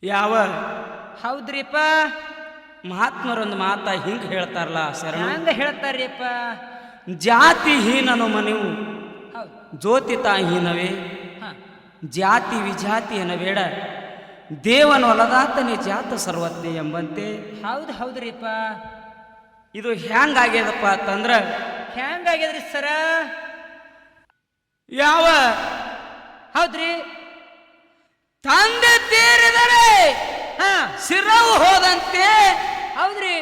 ಯಾವ ಹೌದ್ರಿಪ್ಪ. ಮಹಾತ್ಮರೊಂದು ಮಾತ ಹಿಂಗೆ ಹೇಳ್ತಾರಲ್ಲ ಶರಣ, ಹಂಗ ಹೇಳ್ತಾರ್ರಿಪ್ಪ. ಜಾತಿ ಹೀನನು ಮನೆವು ಹೌದು. ಜ್ಯೋತಿತಾ ಹೀನವೇ, ಹಾ ಜಾತಿ ವಿಜಾತಿ ಬೇಡ, ದೇವನೊಲದಾತನೇ ಜಾತ ಸರ್ವಜ್ಞ ಎಂಬಂತೆ. ಹೌದ್ರಿಪ್ಪ. ಇದು ಹ್ಯಾಂಗಾಗ್ಯದಪ್ಪ ಅಂತಂದ್ರ, ಹೆಂಗಾಗ್ಯದ್ರಿ ಸರ? ಯಾವ ಹೌದ್ರಿ. ತಂದೆ ತೀರಿದರೆ ಹಾ ಶಿರವು ಹೋದಂತೆ, ಹೌದ್ರಿ.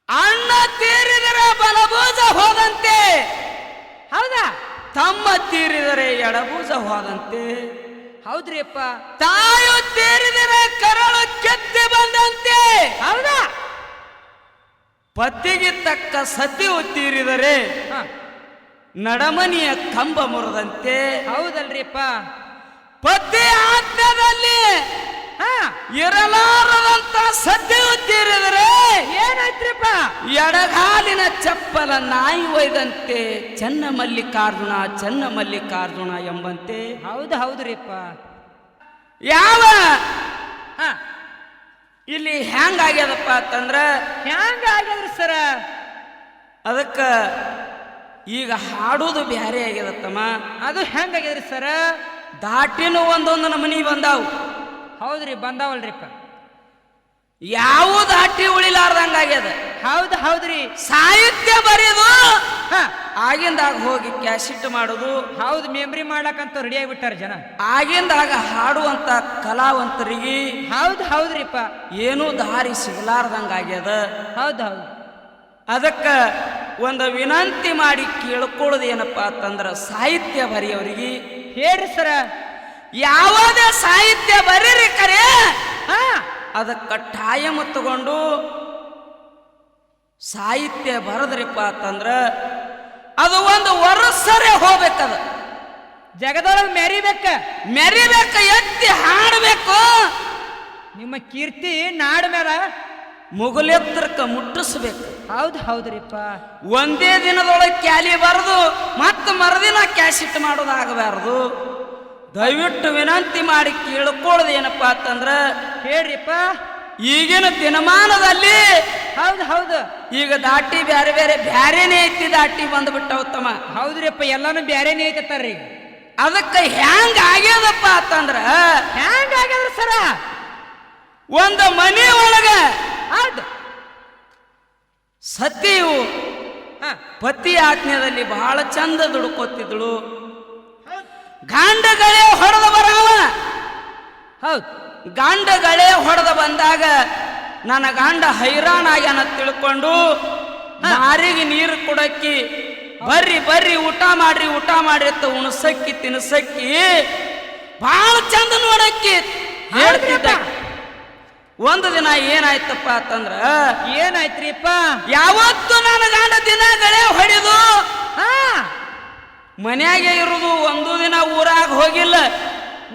ಅಣ್ಣ ತೀರಿದರೆ ಬಲಭುಜ ಹೋದಂತೆ, ಹೌದಾ? ತಮ್ಮ ತೀರಿದರೆ ಎಡಭುಜ ಹೋದಂತೆ, ಹೌದ್ರಿಪ್ಪ. ತಾಯು ತೀರಿದರೆ ಕರಳು ಕೆತ್ತಿ ಬಂದಂತೆ, ಹೌದಾ? ಪತಿಗೆ ತಕ್ಕ ಸತಿಯು ತೀರಿದರೆ ಹಾ ನಡಮನಿಯ ಕಂಬ ಮುರಿದಂತೆ, ಹೌದಲ್ರಿಪ್ಪ. ಪತಿ ಆಜ್ಞದಲ್ಲಿ ಹಾ ಇರಲಾರದಂತ ಸತಿಯು ತೀರಿದರೆ ಏನಾಯ್ತ್ರಿಪ್ಪ? ಎಡಗಾಲಿನ ಚಪ್ಪಲ ನಾಯಿ ಒಯ್ದಂತೆ, ಚೆನ್ನ ಮಲ್ಲಿಕಾರ್ಜುನ ಚೆನ್ನ ಮಲ್ಲಿಕಾರ್ಜುನ ಎಂಬಂತೆ. ಹೌದ್ರಿಪ್ಪ. ಯಾವ ಹಾ ಇಲ್ಲಿ ಹ್ಯಾಂಗಾಗ್ಯದಪ್ಪ ಅಂತಂದ್ರ, ಹೆಂಗಾಗ್ಯದ್ರಿ ಸರ? ಅದಕ್ಕ ಈಗ ಹಾಡೋದು ಬ್ಯಾರೆ ಆಗ್ಯದತ್ತಮ್ಮ. ಅದು ಹೆಂಗಾಗ್ಯದ್ರಿ ಸರ? ದಾಟಿನೂ ಒಂದೊಂದು ನಮನಿ ಬಂದಾವು. ಹೌದ್ರಿ, ಬಂದಾವಲ್ರಿಪ್ಪ. ಯಾವ ದಾಟಿ ಉಳಿಲಾರ್ದಂಗಾಗ್ಯದ. ಹೌದ್ರಿ. ಸಾಹಿತ್ಯ ಬರೆದು ಹಾ ಆಗಿಂದಾಗ ಹೋಗಿ ಕ್ಯಾಸೆಟ್ ಮಾಡೋದು, ಹೌದು, ಮೆಮ್ರಿ ಮಾಡ್ಲಕ್ಕಂತ ರೆಡಿ ಆಗಿಬಿಟ್ಟಾರ ಜನ. ಆಗಿಂದಾಗ ಹಾಡುವಂತ ಕಲಾವಂತರಿಗೆ ಹೌದ್ರಿಪ್ಪ. ಏನೂ ದಾರಿ ಸಿಗಲಾರ್ದಂಗಾಗ್ಯದ. ಹೌದು. ಅದಕ್ಕ ಒಂದು ವಿನಂತಿ ಮಾಡಿ ಕೇಳ್ಕೊಳ್ಳೋದು ಏನಪ್ಪಾ ಅಂತಂದ್ರ, ಸಾಹಿತ್ಯ ಬರೆಯೋರಿಗೆ ಹೇಳ್ರಿ ಸರ. ಯಾವುದೇ ಸಾಹಿತ್ಯ ಬರೀರಿ ಕರೆ, ಹಾ ಅದಕ್ಕ ಟೈಮ್ ತಗೊಂಡು ಸಾಹಿತ್ಯ ಬರದ್ರಿಪ್ಪ ಅಂತಂದ್ರ ಅದು ಒಂದು ವರ್ಷರೇ ಹೋಗ್ಬೇಕದ. ಜಗದೊಳಗೆ ಮೆರಿಬೇಕ, ಎತ್ತಿ ಹಾಡಬೇಕು. ನಿಮ್ಮ ಕೀರ್ತಿ ನಾಡ ಮೇಲ ಮುಗುಲೆತ್ತರಕ್ಕ ಮುಟ್ಟಿಸ್ಬೇಕು. ಹೌದ್ರಿಪ್ಪ. ಒಂದೇ ದಿನದೊಳಗೆ ಕ್ಯಾಲಿ ಬರದು ಮತ್ತೆ ಮರುದಿನ ಕ್ಯಾಸೆಟ್ ಮಾಡೋದಾಗಬಾರದು. ದಯವಿಟ್ಟು ವಿನಂತಿ ಮಾಡಿ ಕೇಳ್ಕೊಳ್ಳೋದು ಏನಪ್ಪಾ ಅಂತಂದ್ರ, ಹೇಳ್ರಿಪ್ಪ. ಈಗಿನ ದಿನಮಾನದಲ್ಲಿ ಹೌದು ಈಗ ದಾಟಿ ಬ್ಯಾರೇನೇ ಐತಿ, ದಾಟಿ ಬಂದ್ಬಿಟ್ಟವ ತಮ್ಮ. ಹೌದ್ರಿಪ್ಪ, ಎಲ್ಲಾನು ಬ್ಯಾರೇನೇ ಐತತ್ತಾರ್ರಿ. ಅದಕ್ಕೆ ಹ್ಯಾಂಗ ಆಗ್ಯದಪ್ಪ ಅಂತಂದ್ರ, ಹೆಂಗಾಗ್ಯದ್ರಿ ಸರ? ಒಂದು ಮನೆ ಒಳಗ ಹೌದು. ಸತಿಯು ಹಾ ಪತಿ ಆಜ್ಞೆಯಲ್ಲಿ ಬಹಳ ಚಂದ ದುಡ್ಕೋತಿದ್ಳು. ಗಾಂಡಗಳೇ ಹೊಡೆದ ಬರವ. ಹೌದು. ಗಾಂಡಗಳೇ ಹೊಡೆದ ಬಂದಾಗ ನನ್ನ ಗಂಡ ಹೈರಾಣಾಗ್ಯಾನ ತಿಳ್ಕೊಂಡು ನಾರಿಗೆ ನೀರು ಕೊಡಕ್ಕಿ, ಬರ್ರಿ ಊಟ ಮಾಡ್ರಿ ಅಂತ ಉಣಸಕ್ಕಿ ತಿನ್ಸಕ್ಕಿ ಬಹಳ ಚಂದ ನೋಡಕ್ಕಿ ಹೇಳ್ತಿದ್ದ. ಒಂದು ದಿನ ಏನಾಯ್ತಪ್ಪ ಅಂತಂದ್ರ, ಏನಾಯ್ತ್ರಿಪ್ಪ? ಯಾವತ್ತು ನನ್ನ ಗಂಡ ದಿನಗಳೇ ಹೊಡೆದು ಹಾ ಮನ್ಯಾಗೆ ಇರುದು, ಒಂದು ದಿನ ಊರಾಗ ಹೋಗಿಲ್ಲ,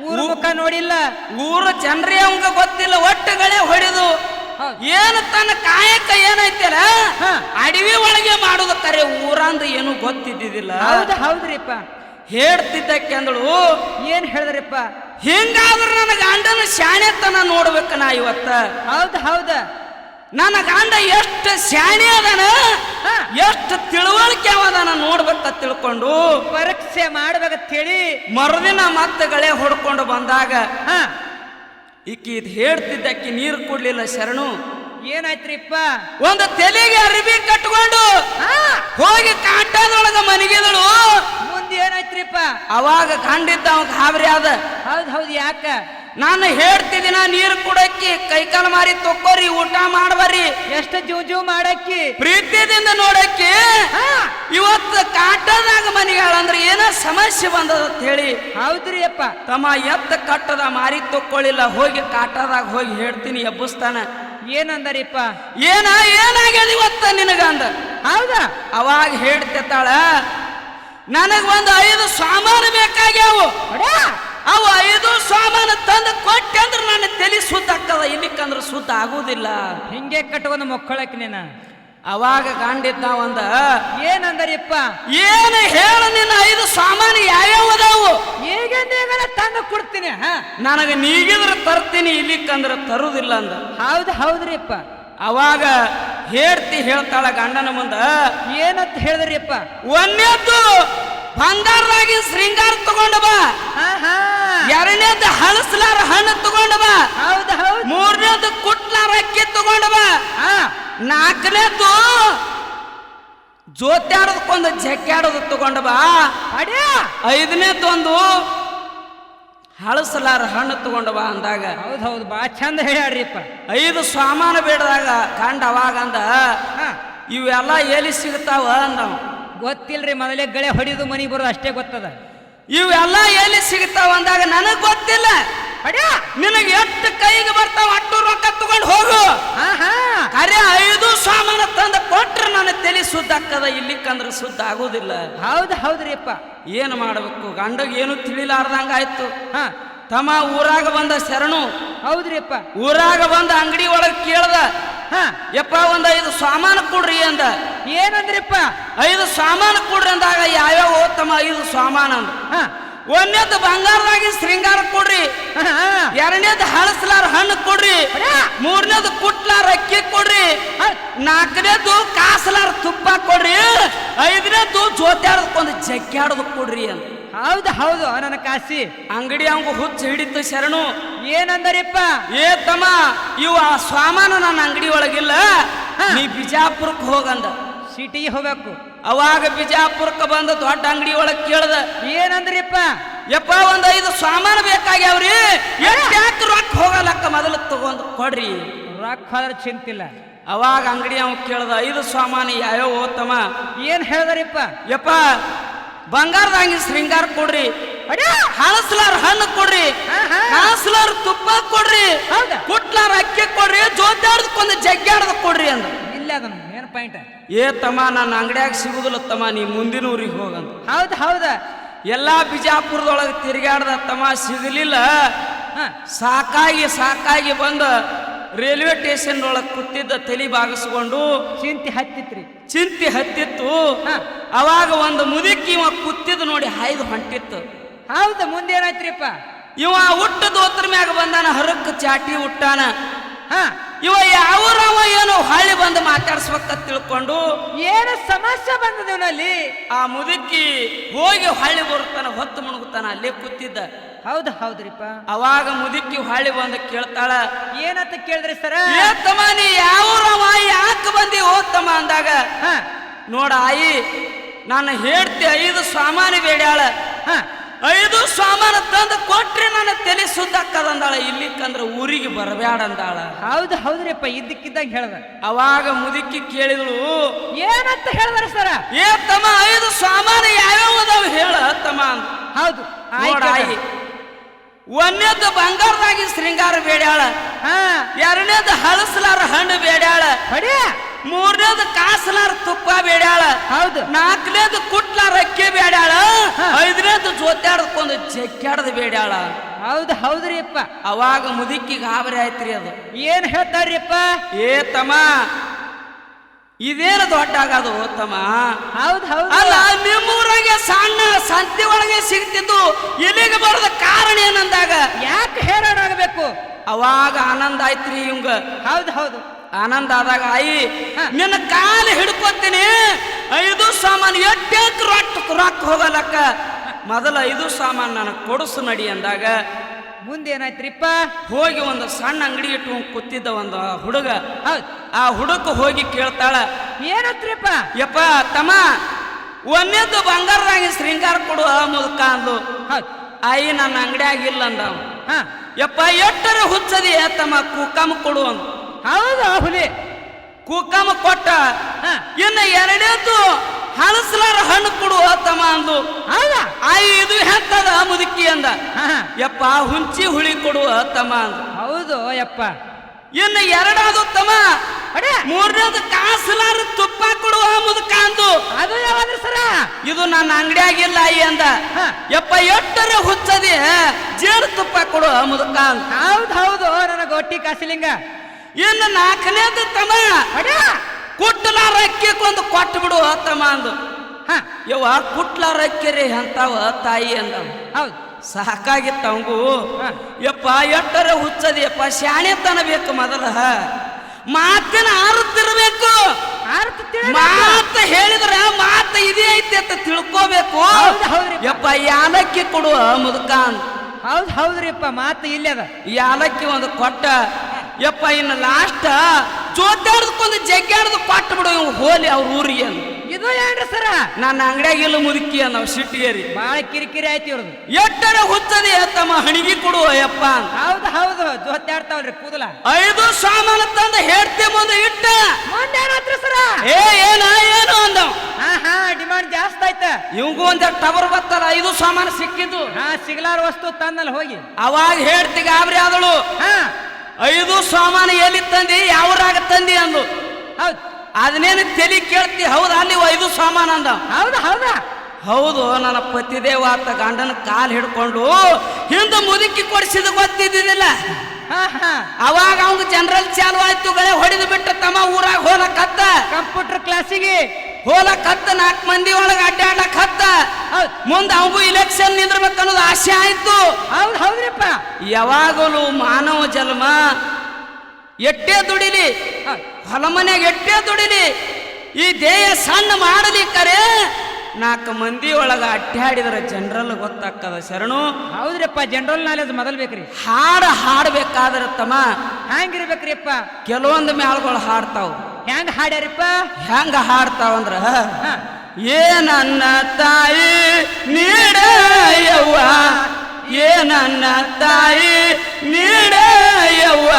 ಊರು ಮುಖ ನೋಡಿಲ್ಲ, ಊರ ಜನರೇ ಅವಂಗ ಗೊತ್ತಿಲ್ಲ, ಒಟ್ಟುಗಳೇ ಹೊಡೆದು ಏನು ತನ್ನ ಕಾಯಕ ಏನೈತಲ್ಲ ಅಡವಿ ಒಳಗೆ ಮಾಡುದು ಕರೆ, ಊರಂದ ಏನು ಗೊತ್ತಿದ್ದಿದ್ದಿಲ್ಲ. ಹೌದ್ರಿಪ್ಪ. ಹೇಳ್ತಿದ್ದಕ್ಕೆ ಅಂದಳು, ಏನ್ ಹೇಳಿದ್ರಿಪ್ಪ? ಹಿಂಗಾದ್ರೆ ನನ್ನ ಗಂಡನ ಶಾಣೆತನ ನೋಡ್ಬೇಕ ನಾ ಇವತ್ತ. ಹೌದ. ನನ್ನ ಗಂಡ ಎಷ್ಟು ಶಾಣೆ ಅದಾನ, ಎಷ್ಟು ತಿಳುವಳಿಕೆ ಅವದಾನ ನೋಡ್ಬೇಕ ತಿಳ್ಕೊಂಡು ಪರೀಕ್ಷೆ ಮಾಡ್ಬೇಕಂತ ಹೇಳಿ ಮರುದಿನ ಮತ್ತಗಳೇ ಹೊಡ್ಕೊಂಡು ಬಂದಾಗ ಹಾ ಈಕಿ ಇದು ಹೇಳ್ತಿದ್ದಕ್ಕೆ ನೀರು ಕೊಡ್ಲಿಲ್ಲ ಶರಣು. ಏನಾಯ್ತ್ರಿಪ್ಪ? ಒಂದು ತಲೆಗೆ ಅರಿವಿ ಕಟ್ಕೊಂಡು ಹೋಗಿ ಕಾಂಟದೊಳಗ ಮನೆಗಿದಳು. ಮುಂದೆ ಏನಾಯ್ತ್ರಿಪ್ಪ? ಅವಾಗ ಕಂಡಿದ್ದ ಅವ ಗಾಬರಿ ಆದ. ಹೌದು. ಯಾಕ? ನಾನು ಹೇಳ್ತಿದ್ದೀನ ನೀರು ಕುಡಕ್ಕಿ, ಕೈಕಾಲು ಮಾರಿ ತೊಕ್ಕೋರಿ, ಊಟ ಮಾಡ್ಬರ್ರಿ, ಎಷ್ಟು ಜೂ ಮಾಡಕ್ಕಿ, ಪ್ರೀತಿಯಿಂದ ನೋಡಕ್ಕಿ. ಇವತ್ತು ಕಾಟದಾಗ ಮನೆಗಳಂದ್ರೆ ಏನೋ ಸಮಸ್ಯೆ ಬಂದದ ಅಂತ ಹೇಳಿ. ಹೌದ್ರಿ ಅಪ್ಪ. ತಮ್ಮ ಎತ್ತ ಕಟ್ಟದ ಮಾರಿ ತೊಕ್ಕೊಳ್ಳಿಲ್ಲ, ಹೋಗಿ ಕಾಟದಾಗ ಹೋಗಿ ಹೇಳ್ತೀನಿ ಎಬ್ಬಿಸ್ತಾನ. ಏನಂದರಿಪ್ಪ? ಏನಾಗ್ಯದ ಇವತ್ತ ನಿನಗಂದ. ಹೌದಾ? ಅವಾಗ ಹೇಳ್ತಿರ್ತಾಳ, ನನಗ ಒಂದು 5 ಸಾಮಾನು ಬೇಕಾಗ್ಯಾವು, ಅವು 5 ಸಾಮಾನು ತಂದು ಕೊಟ್ಟೆ ಅಂದ್ರೆ ನನ್ನ ತಲೆ ಸುದ್ದ ಆಗ್ತದ, ಇಲ್ಲಿಕ್ಕಂದ್ರೆ ಸುದ್ದ ಆಗುದಿಲ್ಲ. ಹಿಂಗೆ ಕಟ್ಕೊಂಡು ಮಕ್ಕಳಕ್ಕೆ ನೀನ ಅವಾಗ ಗಂಡಿದ್ದ ಒಂದ ಏನಂದರಿಪ್ಪ ಏನು ಹೇಳ ನಿನ್ನ 5 ಸಾಮಾನು ಯಾವ್ಯಾವ ಅದಾವು ಹೇಗೆಂದೇಗಲ ತಂದು ಕೊಡ್ತೀನಿ ಹಾ ನನಗೆ ನೀಗಿದ್ರ ತರ್ತೀನಿ ಇಲ್ಲಿಕ್ಕಂದ್ರ ತರುದಿಲ್ಲ ಅಂದ ಹೌದ್ರಿಪ್ಪ ಅವಾಗ ಹೇಳ್ತಾಳ ಗಂಡನ ಮುಂದ ಏನಂತ ಹೇಳಿದ್ರಿಪ್ಪ ಒಂದೇದ್ದು ಬಂಗಾರದಾಗಿ ಶೃಂಗಾರ ತಗೊಂಡ ಬಾ ಎರಡನೇದ್ದು ಹಳಸಲಾರ ಹಣ್ಣು ತಗೊಂಡ ಬಾ ಮೂರನೇದ್ದು ಕುಟ್ಲಾರ ಅಕ್ಕಿ ತಗೊಂಡ ಬಾ ನಾಲ್ಕನೇದ್ದು ಜೋತ್ಯಾಡೋದಕ್ಕೊಂದು ಜಕ್ಕಾಡೋದು ತಗೊಂಡ ಬಾ ಐದನೇದ್ದು ಒಂದು ಹಳಸಲಾರ ಹಣ್ಣು ತಗೊಂಡ ಬಾ ಅಂದಾಗ ಹೌದು ಬಾ ಚಂದ ಹೇಳ್ಯಾಡ್ರಿಪ್ಪ 5 ಸಾಮಾನು ಬೇಡದಾಗ ಗಂಡ ಅವಾಗ ಅಂದ ಇವೆಲ್ಲ ಎಲ್ಲಿ ಸಿಗ್ತಾವ ಅಂದವ ಗೊತ್ತಿಲ್ರಿ ಮೊದಲೇ ಗಳೆ ಹೊಡಿದು ಮನಿ ಬರೋದು ಅಷ್ಟೇ ಗೊತ್ತದ ಇವೆಲ್ಲ ಎಲ್ಲಿ ಸಿಗ್ತಾವ ಅಂದಾಗ ನನಗ್ ಗೊತ್ತಿಲ್ಲ ನಿನಗೆ ಎಷ್ಟು ಕೈಗೆ ಬರ್ತಾವ ಅಟ್ಟು ರೊಕ್ಕ ತಗೊಂಡು ಹೋಗು ಅರೆ 5 ಸಾಮಾನು ತಂದ ಕೊಟ್ರೆ ನನ್ನ ತಲೆ ಸುದ್ದ ಆಗ್ತದ ಇಲ್ಲಿಕ್ಕಂದ್ರ ಸುದ್ದ ಆಗುದಿಲ್ಲ ಹೌದ್ರಿಪ್ಪ ಏನು ಮಾಡ್ಬೇಕು ಗಂಡಗ್ ಏನು ತಿಳಿಲಾರ್ದಂಗ ಆಯ್ತು ತಮ್ಮ ಊರಾಗ ಬಂದ ಶರಣು ಹೌದ್ರಿಪ್ಪ ಊರಾಗ ಬಂದ ಅಂಗಡಿ ಒಳಗ್ ಕೇಳ್ದ ಯಪ್ಪ ಒಂದ್ 5 ಸಾಮಾನು ಕೊಡ್ರಿ ಅಂದ ಏನಂದ್ರಿಪ್ಪ 5 ಸಾಮಾನು ಕೊಡ್ರಿ ಅಂದಾಗ ಯಾವ್ಯಾವ ತಮ್ಮ 5 ಸಾಮಾನು ಅಂದ ಒಂದೇದ್ದು ಬಂಗಾರದಾಗಿ ಶೃಂಗಾರ ಕೊಡ್ರಿ ಎರಡನೇದು ಹಳಸಲಾರ ಹಣ್ಣು ಕೊಡ್ರಿ ಮೂರನೇದು ಕುಟ್ಲಾರ ಅಕ್ಕಿ ಕೊಡ್ರಿ ನಾಲ್ಕನೇದು ಕಾಸಲಾರ ತುಪ್ಪ ಕೊಡ್ರಿ ಐದನೇದು ಜೋತ್ಯಾಡದಕ್ಕೊಂದು ಜಗ್ಗಾಡೋದು ಕೊಡ್ರಿ ಅಂತ ಹೌದು ನನ್ನ ಕಾಸಿ ಅಂಗಡಿ ಅವಂಗ ಹುಚ್ಚ ಹಿಡಿತು ಶರಣು ಏನಂದರಿಪ್ಪ ತಮ್ಮ ಇವ ಸಾಮಾನು ನನ್ನ ಅಂಗಡಿ ಒಳಗಿಲ್ಲ ನೀ ಬಿಜಾಪುರಕ್ಕೆ ಹೋಗಂದ ಸಿಟಿಗೆ ಹೋಗ್ಬೇಕು ಅವಾಗ ಬಿಜಾಪುರಕ್ಕೆ ಬಂದ ದೊಡ್ಡ ಅಂಗಡಿ ಒಳಗ್ ಕೇಳ್ದ ಏನಂದ್ರಿಪ್ಪ ಯಪ್ಪ ಒಂದ್ 5 ಸಾಮಾನು ಬೇಕಾಗ್ಯಾವ್ರಿ ಯಾಕೆ ರೊಕ್ಕ ಹೋಗಲಕ್ಕ ಮೊದಲು ತಗೊಂಡ್ ಕೊಡ್ರಿ ರೊಕ್ಕ ಹೋದ್ರ ಚಿಂತಿಲ್ಲ ಅವಾಗ ಅಂಗಡಿ ಅವ್ ಕೇಳ್ದ 5 ಸಾಮಾನು ಯಾವ್ಯಾವ ಓತಮ್ಮ ಏನ್ ಹೇಳ್ದಾರಿಪ್ಪ ಯಪ್ಪ ಬಂಗಾರದಾಗಿ ಶೃಂಗಾರ ಕೊಡ್ರಿ ಹಳಸಲಾರ ಹಣ್ಣು ಕೊಡ್ರಿ ಕಾಸಲಾರ ತುಪ್ಪ ಕೊಡ್ರಿ ಕುಟ್ಲಾರ ಅಕ್ಕಿ ಕೊಡ್ರಿ ಜೋತಾಡ್ದಕ್ಕೊಂದು ಜಗ್ಗಾಡ್ದ ಕೊಡ್ರಿ ಅಂದ ಇಲ್ಲ ಏನ್ ಪಾಯಿಂಟ್ ತಮ್ಮ ನನ್ನ ಅಂಗಡಿಯಾಗ ಸಿಗುದಿಲ್ಲ ತಮ್ಮ ನೀ ಮುಂದಿನ ಊರಿಗೆ ಹೋಗಂತ ಹೌದ ಎಲ್ಲಾ ಬಿಜಾಪುರದೊಳಗೆ ತಿರುಗಾಡ್ದ ತಮ್ಮ ಸಿಗಲಿಲ್ಲ ಸಾಕಾಗಿ ಬಂದ ರೈಲ್ವೆ ಸ್ಟೇಷನ್ ಒಳಗೆ ಕೂತಿದ್ದ ತಲೆ ಬಾಗಿಸ್ಕೊಂಡು ಚಿಂತಿ ಹತ್ತಿತ್ತು ಅವಾಗ ಒಂದು ಮುದುಕಿ ಇವ ಕೂತಿದ್ದು ನೋಡಿ ಹಾಯ್ದು ಹೊಂಟಿತ್ತು ಮುಂದೆ ಏನಾಯ್ತ್ರಿಪ್ಪ ಇವ ಹುಟ್ಟ ದೋತ್ರ ಮ್ಯಾಗ ಬಂದಾನ ಹರಕ್ ಚಾಟಿ ಹುಟ್ಟಾನ ಇವ ಯಾವೂರವ ಏನೋ ಹಳ್ಳಿ ಬಂದು ಮಾತಾಡ್ಸ್ಬೇಕ ತಿಳ್ಕೊಂಡು ಏನು ಸಮಸ್ಯೆ ಬಂದದೇವನಲ್ಲಿ ಆ ಮುದುಕಿ ಹೋಗಿ ಹಳ್ಳಿ ಬರುತ್ತಾನ ಹೊತ್ತು ಮುಣಗುತ್ತಾನ ಅಲ್ಲೇ ಕೂತಿದ್ದ ಹೌದ್ರಿಪ್ಪ ಅವಾಗ ಮುದುಕಿ ಹಳ್ಳಿ ಬಂದು ಕೇಳ್ತಾಳ ಏನಂತ ಕೇಳಿದ್ರಿ ಸರ ತಮ್ಮ ನೀ ಯಾವೂರವ ಯಾಕೆ ಬಂದಿ ಹೋಗ್ತಮ್ಮ ಅಂದಾಗ ನೋಡ ಆಯಿ ನಾನು ಹೇಳ್ತಿ 5 ಸಾಮಾನು ಬೇಡ್ಯಾಳ 5 ಸಾಮಾನು ತಂದು ಕೊಟ್ರೆ ನನ್ನ ತಲೆ ಸುದ್ದಾಕದಂದಾಳ ಇಲ್ಲಿಕ್ಕಂದ್ರ ಊರಿಗೆ ಬರಬೇಡ ಅಂದಾಳ ಹೌದ್ರಿಪ್ಪ ಇದ್ದಕ್ಕಿದ್ದಂಗ ಹೇಳ್ದ ಅವಾಗ ಮುದುಕಿ ಕೇಳಿದ್ಳು ಏನಂತ ಹೇಳಿದ್ರ ಸರ ತಮ್ಮ 5 ಸಾಮಾನು ಯಾವ್ಯಾವ ಅದಾವ ಹೇಳ ತಮ್ಮ ಹೌದು ನೋಡಾಯಿ ಒಂದೇದ್ದು ಬಂಗಾರದಾಗಿ ಶೃಂಗಾರ ಬೇಡ್ಯಾಳ ಎರಡನೇದು ಹಳಸಲಾರ ಹಣ್ಣು ಬೇಡ್ಯಾಳ ಮೂರನೇದು ಕಾಸಲಾರ ತುಪ್ಪ ಬೇಡ್ಯಾಳ ನಾಲ್ಕನೇದು ಕುಟ್ಲಾರ ಅಕ್ಕಿ ಬೇಡ್ಯಾಳ ಐದನೇದು ಜೋತ್ಯಾಡದಕ್ಕೊಂದು ಜಗ್ಗಾಡದ ಬೇಡ್ಯಾಳ ಹೌದ್ರಿಪ್ಪ ಅವಾಗ ಮುದುಕಿ ಗಾಬರಿ ಆಯ್ತ್ರಿ ಅದು ಏನ್ ಹೇಳ್ತಾರ್ರಿಪ್ಪ ತಮ್ಮ ಇದೇನು ದೊಡ್ಡ ಆಗದು ತಮ್ಮ ಹೌದು ಅಲ್ಲ ನಿಮ್ಮೂರಾಗೆ ಸಣ್ಣ ಸಂತಿ ಒಳಗೆ ಸಿಗ್ತಿದ್ದು ಇಲ್ಲಿಗೆ ಬರದ ಕಾರಣ ಏನಂದಾಗ ಯಾಕೆ ಹೇರಾಣ ಆಗಬೇಕು ಅವಾಗ ಆನಂದ ಆಯ್ತ್ರಿ ಇವಂಗ ಹೌದು ಆನಂದ ಆದಾಗ ಆಯಿ ನಿನ್ನ ಕಾಲು ಹಿಡ್ಕೊತೀನಿ 5 ಸಾಮಾನು ಎಟ್ಟಕ್ಕೆ ರೊಕ್ಕ ಹೋಗಲಕ್ಕ ಮೊದಲ 5 ಸಾಮಾನು ನನಗೆ ಕೊಡಿಸು ನಡಿ ಅಂದಾಗ ಮುಂದೆ ಏನಾಯ್ತ್ರಿಪ್ಪ ಹೋಗಿ ಒಂದು ಸಣ್ಣ ಅಂಗಡಿ ಇಟ್ಕೊಂಡು ಕೂತಿದ್ದ ಒಂದು ಹುಡುಗ ಆ ಹುಡುಗ ಹೋಗಿ ಕೇಳ್ತಾಳ ಏನತ್ರಿಪ್ಪ ಯಪ್ಪ ತಮ್ಮ ಒಂದೇದ್ದು ಬಂಗಾರದಾಗಿ ಶೃಂಗಾರ ಕೊಡು ಮುದುಕ ಅಂದು ಆಯಿ ನನ್ನ ಅಂಗಡಿಯಾಗ ಇಲ್ಲ ಅಂದ ಯಪ್ಪ ಎಟ್ಟರ ಹುಚ್ಚದಿ ತಮ್ಮ ಕುಕ್ಕಮ್ಮ ಕೊಡು ಅಂದ ಹುಲಿ ಕುಕ್ಕಮ್ಮ ಕೊಟ್ಟ ಇನ್ನು ಎರಡೇದ್ದು ಹಳಸಲಾರ ಹಣ್ಣು ಕೊಡುವ ತಮ್ಮ ಅಂದು ಆಯಿ ಇದು ಹೆತ್ತದ ಮುದುಕಿ ಅಂದ ಯಪ್ಪ ಹುಂಚಿ ಹುಳಿ ಕೊಡುವ ತಮ್ಮ ಅಂದ ಯಪ್ಪ ಇನ್ನು ಎರಡಾದು ತಮ್ಮ ಮೂರನೇದು ಕಾಸಲಾರ ತುಪ್ಪ ಕೊಡುವ ಮುದುಕ ಅಂದು ಅದು ಯಾವಾದ್ರಿ ಸರ ಇದು ನನ್ನ ಅಂಗಡಿಯಾಗಿಲ್ಲ ಆಯಿ ಅಂದ ಯಪ್ಪ ಎಟ್ಟರ ಹುಚ್ಚದಿ ಜೇನು ತುಪ್ಪ ಕೊಡುವ ಮುದುಕ ಅಂದ ಹೌದು ನನ್ನ ಗೊಟ್ಟಿ ಕಾಸಿಲಿಂಗ ಇನ್ನು ನಾಲ್ಕನೇದು ತಮ್ಮ ಕುಟ್ಲಾರ ಅಕ್ಕಿಗೊಂದು ಕೊಟ್ಟು ಬಿಡು ತಮ್ಮ ಅಂದು. ಹಾ ಯವ್ವ ಕುಟ್ಲಾರ ಅಕ್ಕಿರಿ ಅಂತಾವ ತಾಯಿ ಅಂದ. ಹೌದು ಸಾಕಾಗಿತ್ತ ಅವಂಗು. ಹಾ. ಯಪ್ಪ ಎಟ್ಟರ ಹುಚ್ಚದಿಯಪ್ಪ, ಶಾಣೆತನ ಬೇಕು ಮೊದಲ, ಮಾತಿನ ಆರುತ್ತಿರ್ಬೇಕು. ಮಾತ ಹೇಳಿದ್ರ ಮಾತ ಇದೇ ಐತಿ ಅಂತ ತಿಳ್ಕೋಬೇಕು. ಹೌದು ಹೌದ್ರಿ ಯಪ್ಪ ಯಾಲಕ್ಕಿ ಕೊಡುವ ಮುದುಕ ಅಂತ. ಹೌದು ಹೌದ್ರಿಪ್ಪ, ಮಾತು ಇಲ್ಲದ ಯಾಲಕ್ಕಿ ಒಂದು ಕೊಟ್ಟ. ಯಪ್ಪ ಇನ್ನು ಲಾಸ್ಟ್ ಜೋತಾಡ್ದಕ್ಕೊಂದು ಜಗ್ಗಾಡ್ದು ಕೊಟ್ಟು ಬಿಡು ಇವ್ ಹೋಲಿ ಅವ್ರ ಊರಿಗೆ. ಇದು ಏನ್ರಿ ಸರ, ನನ್ನ ಅಂಗಡಿಯಾಗ ಇಲ್ಲ ಮುದುಕಿ ನಾವು ಸಿಟ್ಟಿಗೇರಿ ಬಾಳ ಕಿರಿಕಿರಿ ಆಯ್ತು ಇವ್ರದ್ದು. ಎಟ್ಟರ ಹುಚ್ಚದಿ ತಮ್ಮ ಹಣಿಗಿ ಕೊಡುವ ಯಪ್ಪ. ಹೌದು ಹೌದು, ಜೊತ್ತಾಡ್ತಾವಲ್ರಿ ಕೂದಲ. 5 ಸಾಮಾನು ತಂದ ಹೇಳ್ತಿ ಮುಂದೆ ಇಟ್ಟ. ಮುಂದೇನಾತ್ರಿ ಸರ? ಏನು ಅಂದ. ಹಾ ಡಿಮಾಂಡ್ ಜಾಸ್ತಿ ಆಯ್ತ. ಇವಂಗೂ ಒಂದ್ ಟವರ್ ಬತ್ತಲ್ಲ, 5 ಸಾಮಾನು ಸಿಕ್ಕಿದ್ದು. ಹಾ ಸಿಗ್ಲಾರ ವಸ್ತು ತಂದಲ್ಲಿ ಹೋಗಿ ಅವಾಗ ಹೇಳ್ತಿ ಗಾಬರಿ ಆದಳು. ಹಾ 5 ಸಾಮಾನು ಎಲ್ಲಿ ತಂದಿ, ಯಾವ್ರಾಗ ತಂದಿ ಅಂದು. ಹೌದು ಅದನ್ನೇನು ತಲಿ ಕೇಳ್ತಿ. ಹೌದಾ ಅಲ್ಲಿ 5 ಸಾಮಾನು ಅಂದ. ಹೌದಾ ಹೌದಾ ಹೌದು, ನನ್ನ ಪತಿದೇವ ಆತ ಗಂಡನ ಕಾಲ್ ಹಿಡ್ಕೊಂಡು ಹಿಂದೆ ಮುದುಕಿ ಕೊಡಿಸಿದ ಗೊತ್ತಿದ್ದಿಲ್ಲ. ಹಾ ಹಾ ಅವಾಗ ಅವಂಗ ಜನರಲ್ ಚಾಲು ಆಯ್ತು. ಗಳೆ ಹೊಡೆದು ಬಿಟ್ಟ ತಮ್ಮ ಊರಾಗ ಹೋಲಕತ್ತ. ಕಂಪ್ಯೂಟರ್ ಕ್ಲಾಸಿಗೆ ಹೋಲಕತ್ತ 4 ಮಂದಿ ಒಳಗೆ ಅಡ್ಡಾಡ್ಲಕ್ ಹತ್ತ. ಮುಂದೆ ಅವಂಗೂ ಇಲೆಕ್ಷನ್ ನಿಂದ್ರಬೇಕನ್ನೋದು ಆಸೆ ಆಯ್ತು. ಹೌದು ಹೌದ್ರಿಪ್ಪ. ಯಾವಾಗಲೂ ಮಾನವ ಜನ್ಮ ಎಟ್ಟೇ ದುಡಿಲಿ, ಹೊಲ ಮನೆಯಾಗ ಎಟ್ಟೇ ದುಡಿಲಿ, ಈ ದೇಹ ಸಣ್ಣ ಮಾಡಲಿಕ್ಕರೆ 4 ಮಂದಿ ಒಳಗ ಅಡ್ಡಾಡಿದ್ರೆ ಜನರಲ್ ಗೊತ್ತಾಗ್ತದ ಶರಣು. ಹೌದ್ರಿಪ್ಪ, ಜನರಲ್ ನಾಲೆಜ್ ಮೊದಲ್ ಬೇಕ್ರಿ. ಹಾಡಬೇಕಾದ್ರೆ ತಮ್ಮ ಹ್ಯಾಂಗಿರ್ಬೇಕ್ರಿ ಅಪ್ಪ? ಕೆಲವೊಂದು ಮ್ಯಾಳ್ಗಳು ಹಾಡ್ತಾವ. ಹೆಂಗ್ ಹಾಡ್ಯಾರಿಪ್ಪ? ಹೆಂಗ ಹಾಡ್ತಾವಂದ್ರ, ಏನನ್ನ ತಾಯಿ ನೀಡಯವ್ವ, ಏನನ್ನ ತಾಯಿ ನೀಡಯವ್ವ,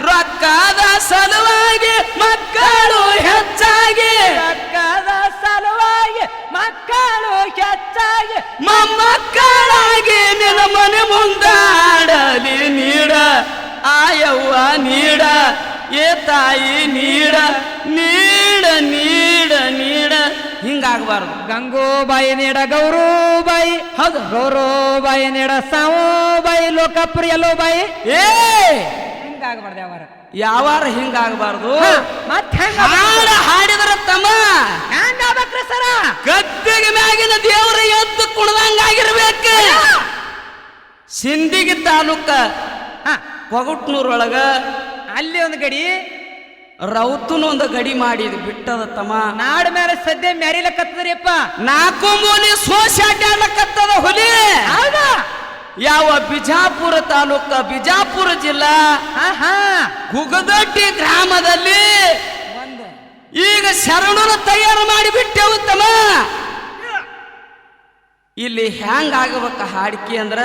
ರೊಕ್ಕದ ಸಲುವಾಗಿ ಮಕ್ಕಳು ಹೆಚ್ಚಾಗಿ, ರೊಕ್ಕದ ಸಲುವಾಗಿ ಮಕ್ಕಳು ಹೆಚ್ಚಾಗಿ, ಮೊಮ್ಮಕ್ಕಳಾಗಿ ನಿನ್ನ ಮನೆ ಮುಂದಾಡಲಿ ನೀಡ ಆಯವ್ವ ನೀಡ, ಏ ತಾಯಿ ನೀಡ ನೀಡ ನೀಡ ನೀಡ. ಹಿಂಗಾಗಬಾರ್ದು. ಗಂಗೂಬಾಯಿ ನೀಡ ಗೌರೂಬಾಯಿ, ಹೌದು ಗೌರೂಬಾಯಿ ನೀಡ ಸಾವೂಬಾಯಿ, ಲೋಕಪ್ರಿಯ ಲೋಬಾಯಿ. ಹಿಂಗಾಗಬಾರ್ದು ಯಾವಾರ, ಯಾವಾರ ಹಿಂಗಾಗಬಾರ್ದು. ಮತ್ತೆ ಹಾಡಿದ್ರ ತಮ್ಮ ಹೆಂಗಾಗ್ಬೇಕ್ರಿ ಸರ? ಗದ್ದೆಗೆ ಮ್ಯಾಗಿನ ದೇವರ ಎದ್ದು ಕುಣದಂಗಾಗಿರ್ಬೇಕು. ಸಿಂದಗಿ ತಾಲೂಕ ಕೊಗಟ್ನೂರೊಳಗ ಅಲ್ಲಿ ಒಂದು ಗಡಿ, ರೌತುನ ಒಂದು ಗಡಿ ಮಾಡಿದ್ ಬಿಟ್ಟದ ತಮ್ಮ. ನಾಡ ಮೇಲೆ ಸದ್ಯ ಮೆರಿಲಕತ್ತದ್ರಿಪ್ಪ. 4 ಮೂಲಿ ಸೋಸಿ ಅಡ್ಡಾಡ್ಲಕತ್ತದ ಹುಲಿ. ಹೌದಾ? ಯಾವ ಬಿಜಾಪುರ ತಾಲೂಕ, ಬಿಜಾಪುರ ಜಿಲ್ಲಾ, ಗುಗದೊಡ್ಡಿ ಗ್ರಾಮದಲ್ಲಿ ಈಗ ಶರಣನ ತಯಾರು ಮಾಡಿಬಿಟ್ಟೆವು ತಮ್ಮ. ಇಲ್ಲಿ ಹ್ಯಾಂಗ ಆಗಬೇಕ ಹಾಡಿಕೆ ಅಂದ್ರ,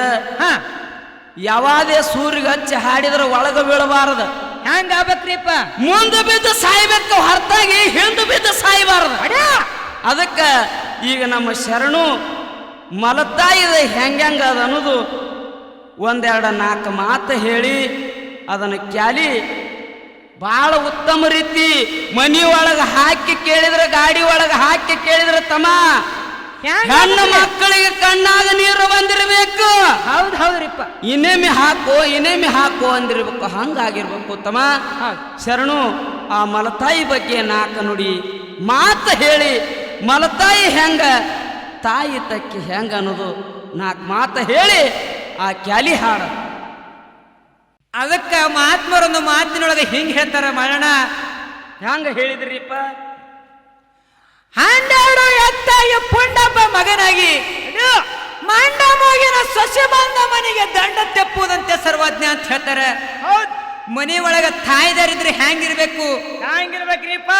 ಯಾವಾದೇ ಸೂರ್ಯಗೆ ಹಚ್ಚಿ ಹಾಡಿದ್ರೆ ಒಳಗ ಬೀಳಬಾರದು. ಹ್ಯಾಂಗ ಆಗ್ಬೇಕ್ರಿಪ್ಪ? ಮುಂದೆ ಬಿದ್ದು ಸಾಯ್ಬೇಕು, ಹೊರತಾಗಿ ಹಿಂದೆ ಬಿದ್ದು ಸಾಯಬಾರದು. ಅದಕ್ಕ ಈಗ ನಮ್ಮ ಶರಣು ಮಲತಾಯಿದ ಹೆಂಗ ಅದ ಅನ್ನೋದು 1-2-4 ಮಾತು ಹೇಳಿ ಅದನ್ನು ಕ್ಯಾಲಿ ಬಹಳ ಉತ್ತಮ ರೀತಿ ಮನಿ ಒಳಗೆ ಹಾಕಿ ಕೇಳಿದ್ರೆ, ಗಾಡಿ ಒಳಗೆ ಹಾಕಿ ಕೇಳಿದ್ರೆ ತಮ್ಮ, ಹೆಣ್ಣು ಮಕ್ಕಳಿಗೆ ಕಣ್ಣಾಗ ನೀರು ಬಂದಿರಬೇಕು. ಹೌದು ಹೌದ್ರಿಪ್ಪ. ಇನ್ನೇಮಿ ಹಾಕು ಅಂದಿರ್ಬೇಕು. ಹಂಗಾಗಿರ್ಬೇಕು ತಮ್ಮ. ಶರಣು ಆ ಮಲತಾಯಿ ಬಗ್ಗೆ 4 ನುಡಿ ಮಾತು ಹೇಳಿ, ಮಲತಾಯಿ ಹೆಂಗ, ತಾಯಿ ತಕ್ಕಿ ಹೆಂಗ ಅನ್ನೋದು 4 ಮಾತು ಹೇಳಿ ಆ ಕ್ಯಾಲಿ ಹಾಡ. ಅದಕ್ಕ ಮಹಾತ್ಮರೊಂದು ಮಾತಿನೊಳಗೆ ಹಿಂಗ್ ಹೇಳ್ತಾರ ಮಾಡೋಣ. ಹೆಂಗ ಹೇಳಿದ್ರಿಪ್ಪ? ಹನ್ನೆರಡು ಎತ್ತಾಗಿ ಪುಂಡಪ್ಪ ಮಗನಾಗಿ ಮಂಡ ಮೂಗಿನ ಸೊಸೆ ಬಂದ ಮನೆಗೆ ದಂಡ ತೆಪ್ಪುವುದಂತೆ ಸರ್ವಜ್ಞ ಅಂತ ಹೇಳ್ತಾರೆ. ಮನೆ ಒಳಗ ತಾಯಿದಾರಿದ್ರೆ ಹೆಂಗಿರ್ಬೇಕು? ಹೆಂಗಿರ್ಬೇಕ್ರಿಪ್ಪ?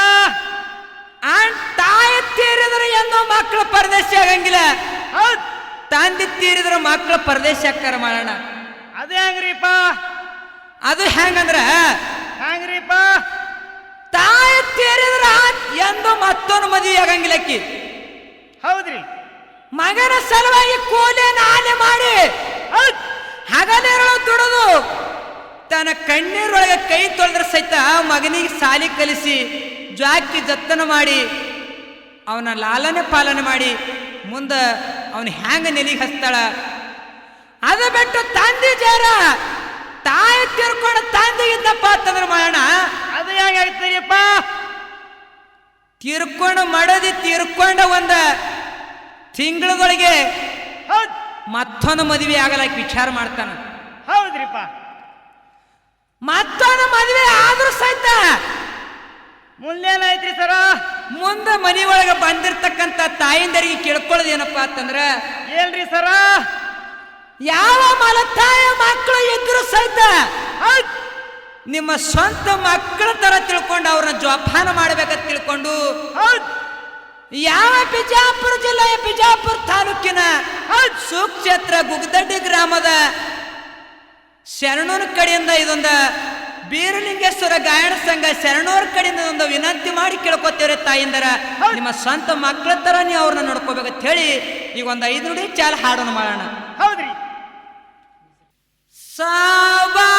ತಾಯಿ ತೀರಿದ್ರೆ ಎಂದೋ ಮಕ್ಕಳು ಪರದೇಶ ಆಗಂಗಿಲ್ಲ. ತಂದೆ ತೀರಿದ್ರೆ ಮಕ್ಕಳು ಪರದೇಶ ಆಗ್ತಾರ ಮಾಡೋಣ. ಅದು ಹೆಂಗ್ರಿಪ್ಪ? ಅದು ಹೆಂಗಂದ್ರ ಹೆಂಗ್ರಿಪ್ಪ? ತಾಯಿ ತೀರಿದ್ರ ಎಂದು ಮತ್ತೊಂದು ಮದುವೆ ಆಗಂಗಿಲ್ಲಕ್ಕಿ. ಹೌದ್ರಿ. ಮಗನ ಸಲುವಾಗಿ ಕೂಲಿ ನಾಲೆ ಮಾಡಿ ಹಗಲಿರಳು ದುಡಿದು ತನ್ನ ಕಣ್ಣೀರೊಳಗೆ ಕೈ ತೊಳೆದ್ರ ಸಹಿತ ಮಗನಿಗೆ ಸಾಲಿ ಕಲಿಸಿ ಜಾಕಿ ಜತನ ಮಾಡಿ ಅವನ ಲಾಲನೆ ಪಾಲನೆ ಮಾಡಿ ಮುಂದೆ ಅವನ ಹ್ಯಾಂಗ ನೆಲಿಗೆ ಹಚ್ತಾಳ. ಅದು ಬಿಟ್ಟು ತಂದೆ ಜೇರ ತಾಯಿ ತೀರ್ಕೊಂಡು ತಂದೆಗಿದ್ದಪ್ಪ ಅಂತಂದ್ರೆ ಮಾಡೋಣ. ಅದು ಹೇಗಾಗ್ತದಪ್ಪ? ತೀರ್ಕೊಂಡು ಮಡದಿ ತೀರ್ಕೊಂಡ ಒಂದ ತಿಂಗಳಗಳಿಗೆ ಮತ್ತೊಂದು ಮದುವೆ ಆಗಲಾಕ ವಿಚಾರ ಮಾಡ್ತಾನ. ಹೌದ್ರಿಪ್ಪ. ಮತ್ತೊಂದು ಮದುವೆ ಆದ್ರೂ ಸಹಿತ ಮುಂದೇನಾಯ್ತ್ರಿ ಸರ? ಮುಂದೆ ಮನಿ ಒಳಗ ಬಂದಿರ್ತಕ್ಕಂಥ ತಾಯಿಂದರಿಗೆ ಕೇಳ್ಕೊಳ್ಳೋದು ಏನಪ್ಪಾ ಅಂತಂದ್ರ, ಏನ್ರಿ ಸರ? ಯಾವ ಮಲತಾಯ ಮಕ್ಕಳು ಇದ್ರು ಸಹಿತ ನಿಮ್ಮ ಸ್ವಂತ ಮಕ್ಕಳ ತರ ತಿಳ್ಕೊಂಡು ಅವ್ರನ್ನ ಜೋಪಾನ ಮಾಡ್ಬೇಕಂತ ತಿಳ್ಕೊಂಡು ಯಾವ ಬಿಜಾಪುರ ಜಿಲ್ಲೆಯ ಬಿಜಾಪುರ ತಾಲೂಕಿನ ಸುಕ್ಷೇತ್ರ ಗುಗ್ದಡ್ಡಿ ಗ್ರಾಮದ ಶರಣೂರ ಕಡೆಯಿಂದ ಇದೊಂದ ಬೀರಲಿಂಗೇಶ್ವರ ಗಾಯನ ಸಂಘ ಶರಣೂರ ಕಡೆಯಿಂದ ಒಂದು ವಿನಂತಿ ಮಾಡಿ ಕೇಳ್ಕೊತೇವ್ರೆ ತಾಯಿಂದರ, ನಿಮ್ಮ ಸ್ವಂತ ಮಕ್ಕಳ ತರ ನೀವು ಅವ್ರನ್ನ ನೋಡ್ಕೋಬೇಕಂತ ಹೇಳಿ ಈಗ ಒಂದು 5 ನುಡಿ ಚಾಲ ಹಾಡೋಣ ಮಾಡೋಣ. ಹೌದ್ರಿ. ಸಾಬಾ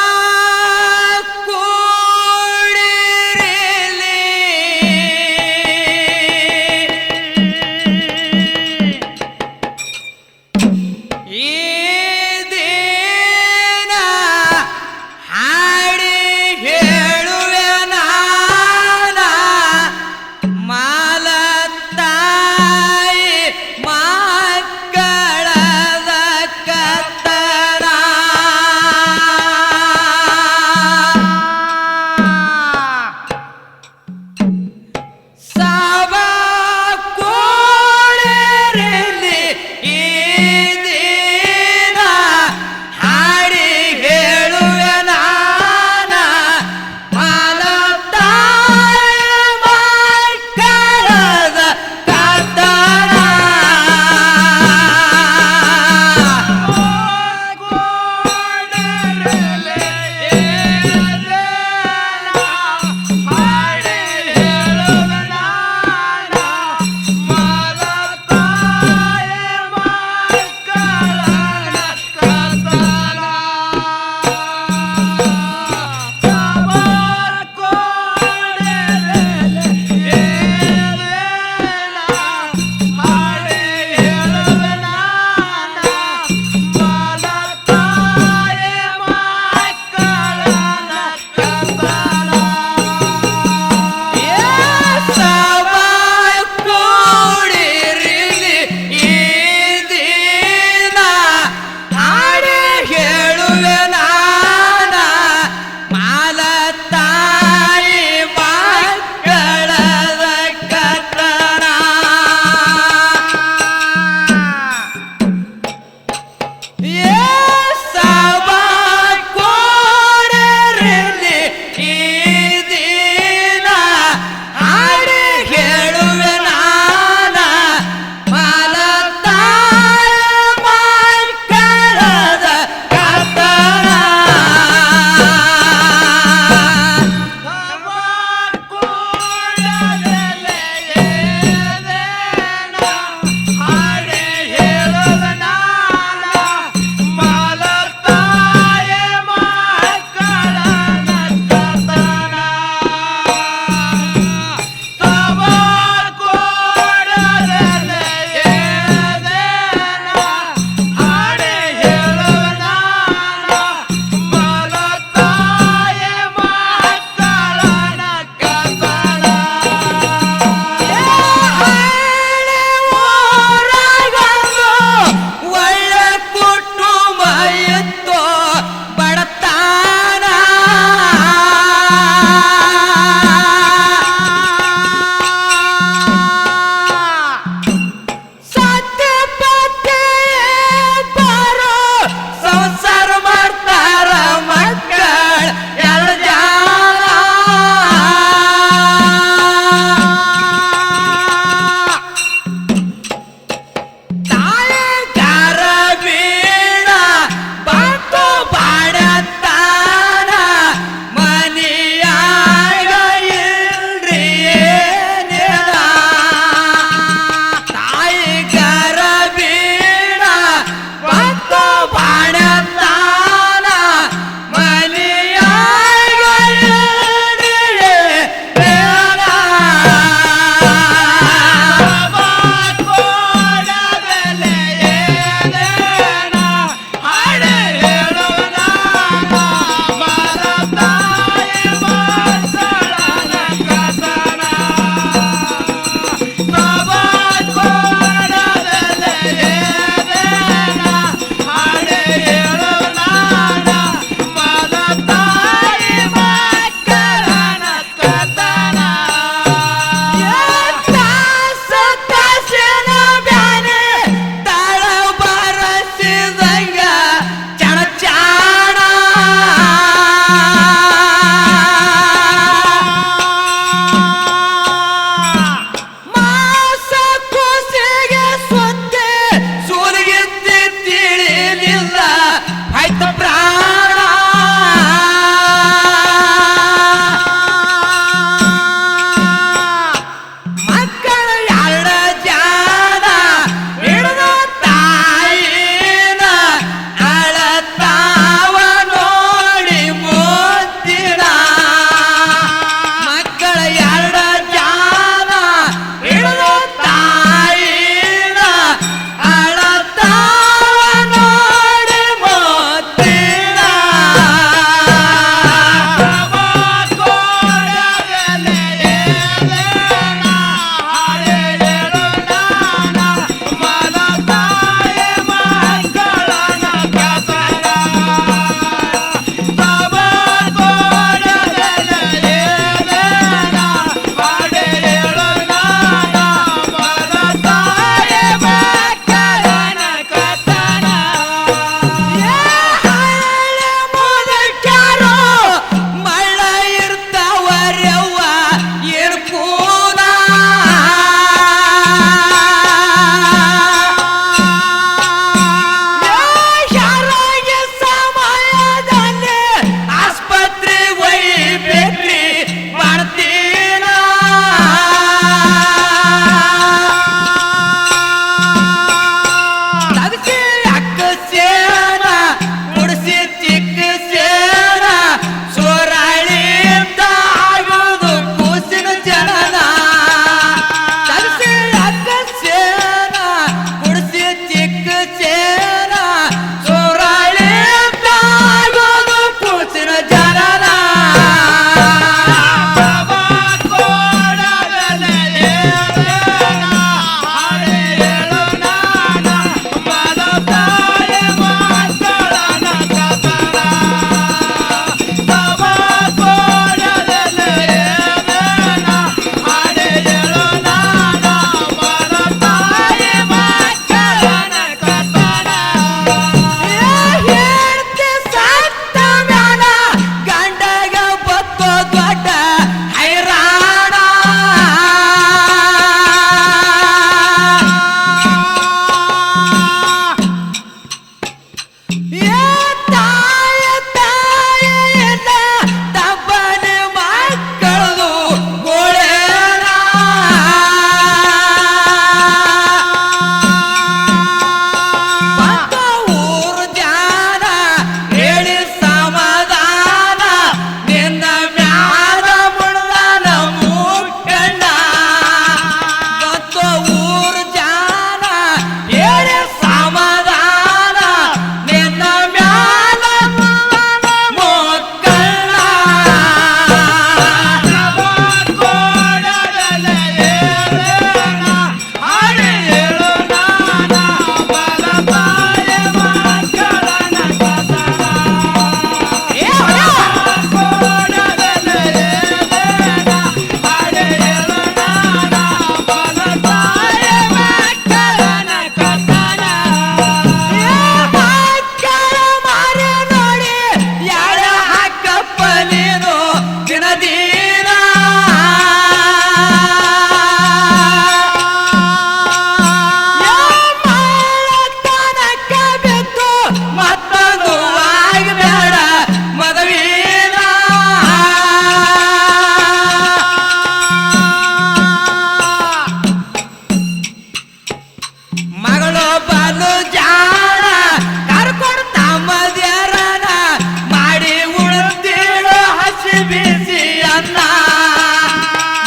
ಬಲು ಜಾಣ ಕರ್ಕೊಂಡು ಮದ್ಯಾರನ ಮಾಡಿ ಉಳ್ತೀಳು ಹಸಿ ಬಿಸಿ ಅನ್ನ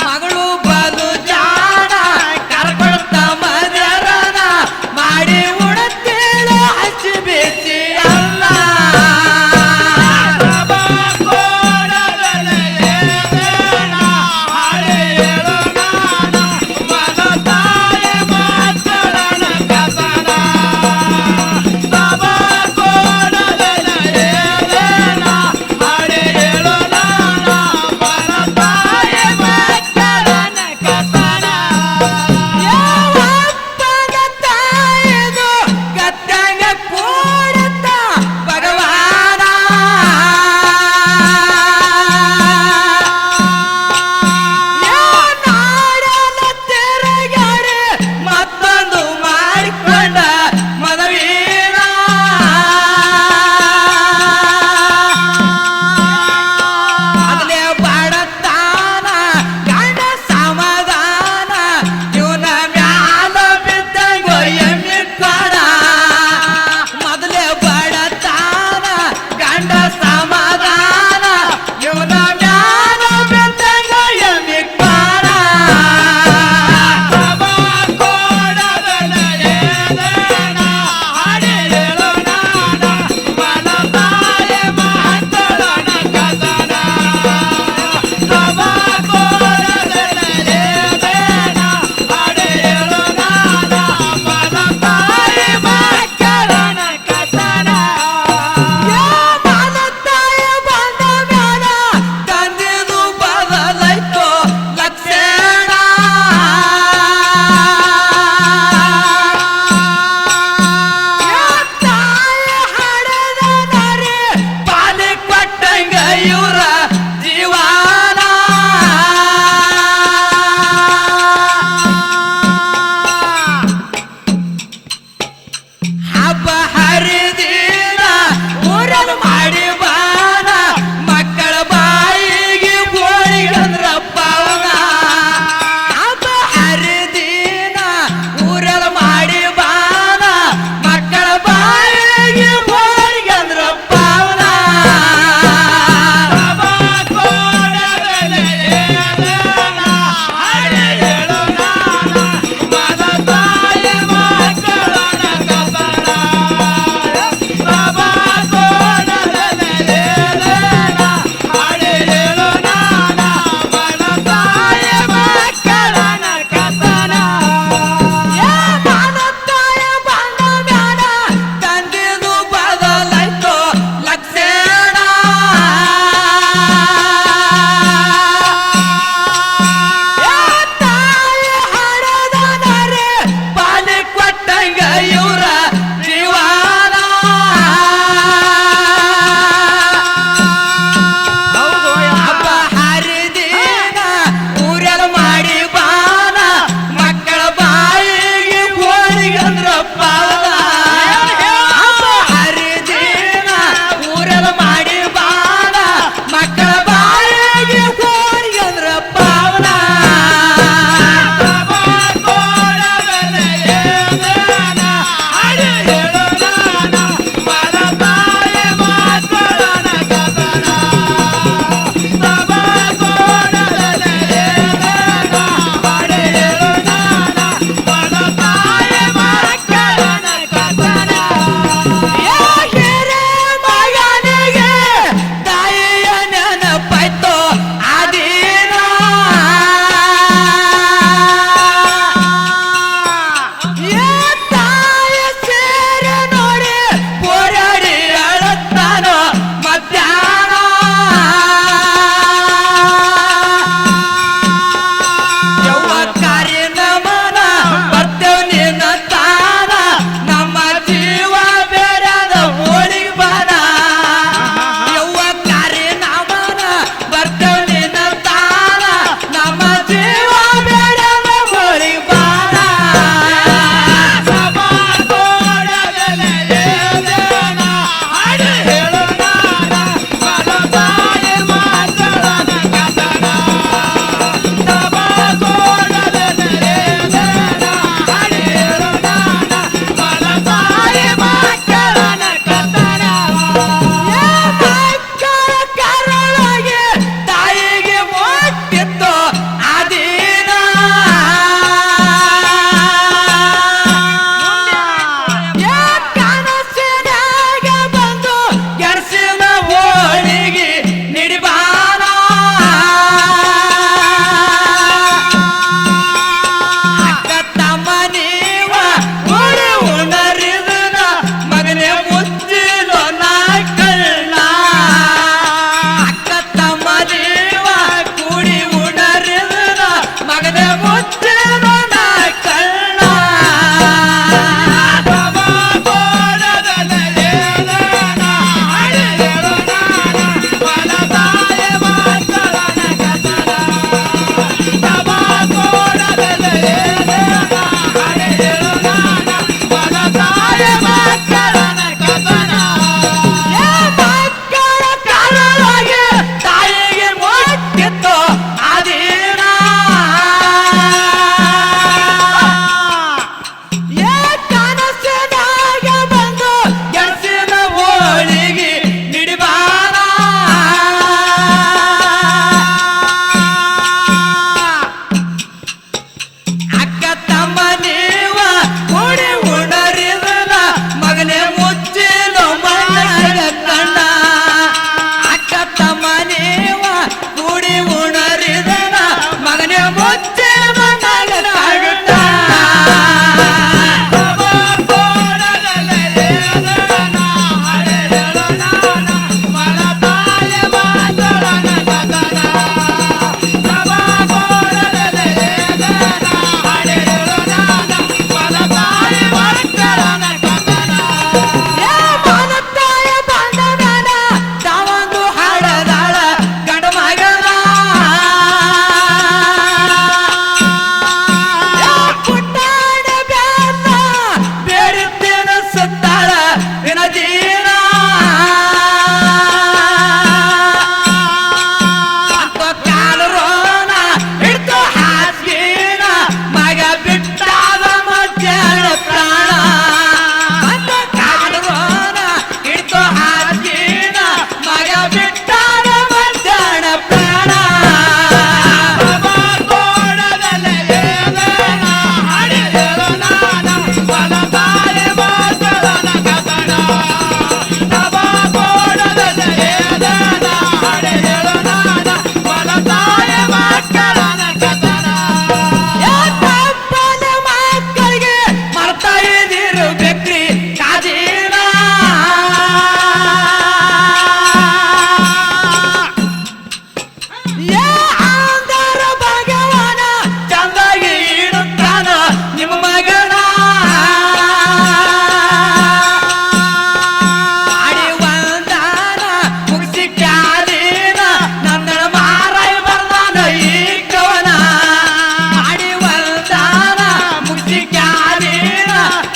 ಮಗಳು ಬಲು ಜಾಣ ಕರ್ಕೊಂಡು ಮದ್ಯಾರನ ಮಾಡಿ ಉಳ್ತೀಳು ಹಸಿ ಬಿಸಿ ಅನ್ನ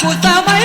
ಕುಸಮೈ